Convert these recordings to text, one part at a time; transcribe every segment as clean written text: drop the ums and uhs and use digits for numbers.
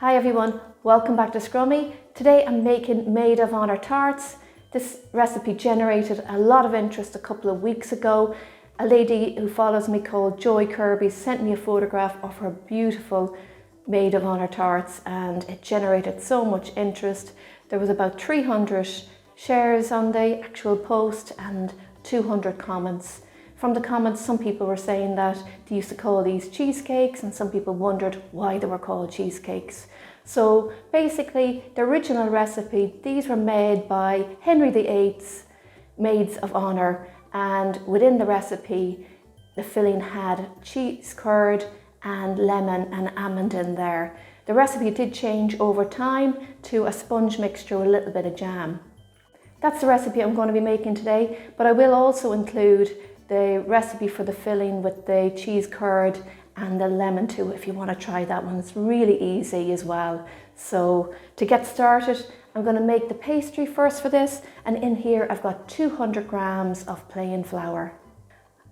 Hi everyone, welcome back to Scrummy. Today I'm making Maid of Honour Tarts. This recipe generated a lot of interest a couple of weeks ago. A lady who follows me called Joy Kirby sent me a photograph of her beautiful Maid of Honour Tarts and it generated so much interest. There was about 300 shares on the actual post and 200 comments. From the comments, some people were saying that they used to call these cheesecakes and some people wondered why they were called cheesecakes. So basically, the original recipe, these were made by Henry VIII's Maids of Honour, and within the recipe, the filling had cheese curd and lemon and almond in there. The recipe did change over time to a sponge mixture with a little bit of jam. That's the recipe I'm going to be making today, but I will also include the recipe for the filling with the cheese curd and the lemon too if you want to try that one. It's really easy as well. So to get started, I'm going to make the pastry first for this, and in here I've got 200 grams of plain flour.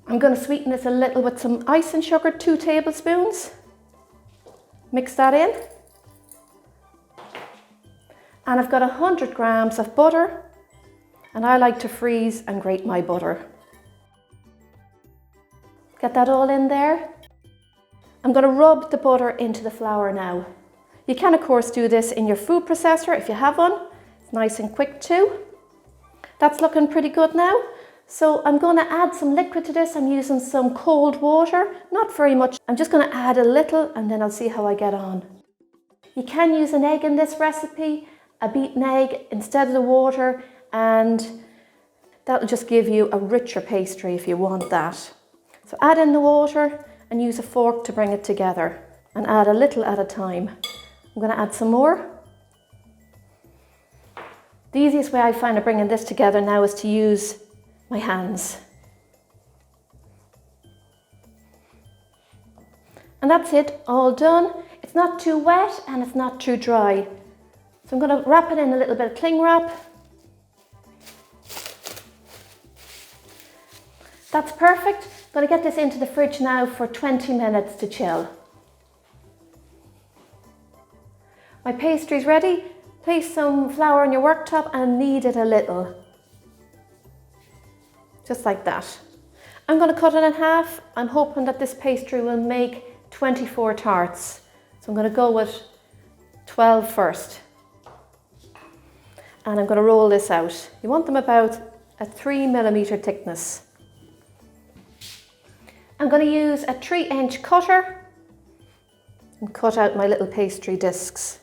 I'm going to sweeten this a little with some icing sugar, 2 tablespoons. Mix that in. And I've got 100 grams of butter, and I like to freeze and grate my butter. Get that all in there. I'm going to rub the butter into the flour now. You can of course do this in your food processor if you have one. It's nice and quick too. That's looking pretty good now. So I'm going to add some liquid to this. I'm using some cold water, not very much. I'm just going to add a little and then I'll see how I get on. You can use an egg in this recipe, a beaten egg instead of the water, and that'll just give you a richer pastry if you want that. So add in the water and use a fork to bring it together and add a little at a time. I'm going to add some more. The easiest way I find of bringing this together now is to use my hands. And that's it, all done. It's not too wet and it's not too dry. So I'm going to wrap it in a little bit of cling wrap. That's perfect. I'm going to get this into the fridge now for 20 minutes to chill. My pastry's ready. Place some flour on your worktop and knead it a little. Just like that. I'm going to cut it in half. I'm hoping that this pastry will make 24 tarts. So I'm going to go with 12 first. And I'm going to roll this out. You want them about a 3mm thickness. I'm going to use a 3-inch cutter and cut out my little pastry discs.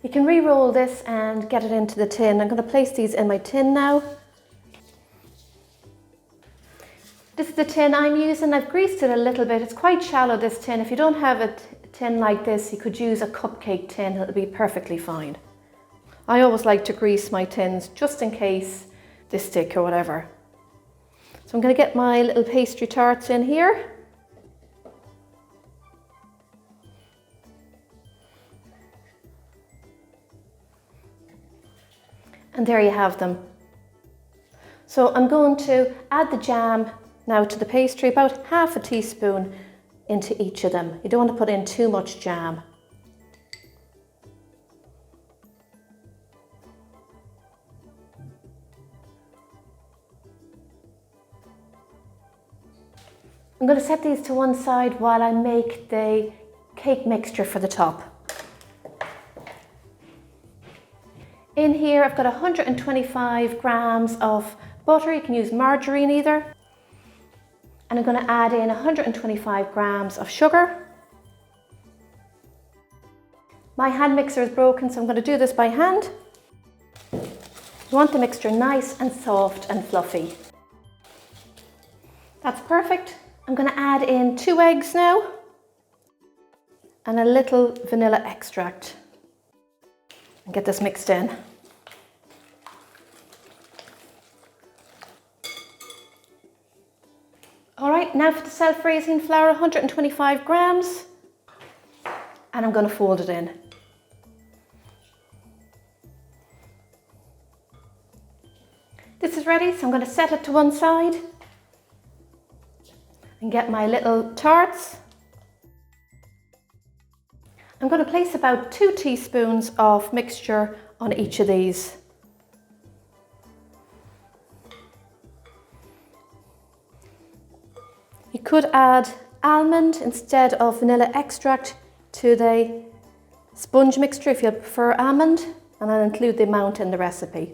You can re-roll this and get it into the tin. I'm going to place these in my tin now. This is the tin I'm using. I've greased it a little bit. It's quite shallow, this tin. If you don't have a tin like this, you could use a cupcake tin. It'll be perfectly fine. I always like to grease my tins just in case they stick or whatever. So I'm going to get my little pastry tarts in here. And there you have them. So I'm going to add the jam now to the pastry, about half a teaspoon into each of them. You don't want to put in too much jam. I'm going to set these to one side while I make the cake mixture for the top. In here I've got 125 grams of butter. You can use margarine either. And I'm going to add in 125 grams of sugar. My hand mixer is broken, so I'm going to do this by hand. You want the mixture nice and soft and fluffy. That's perfect. I'm going to add in 2 eggs now and a little vanilla extract and get this mixed in. All right, now for the self-raising flour, 125 grams, and I'm going to fold it in. This is ready, so I'm going to set it to one side and get my little tarts. I'm going to place about 2 teaspoons of mixture on each of these. You could add almond instead of vanilla extract to the sponge mixture if you prefer almond, and I'll include the amount in the recipe.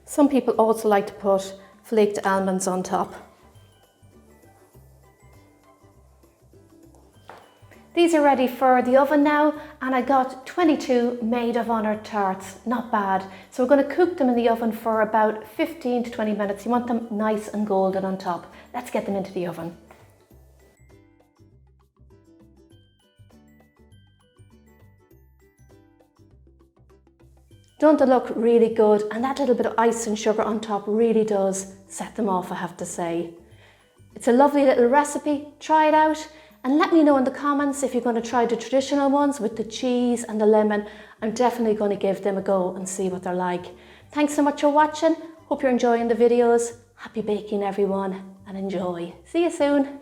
Some people also like to put flaked almonds on top. These are ready for the oven now, and I got 22 Maid of Honour tarts, not bad. So we're going to cook them in the oven for about 15 to 20 minutes. You want them nice and golden on top. Let's get them into the oven. Don't they look really good? And that little bit of ice and sugar on top really does set them off, I have to say. It's a lovely little recipe. Try it out. And let me know in the comments if you're going to try the traditional ones with the cheese and the lemon. I'm definitely going to give them a go and see what they're like. Thanks so much for watching. Hope you're enjoying the videos. Happy baking everyone, and enjoy. See you soon.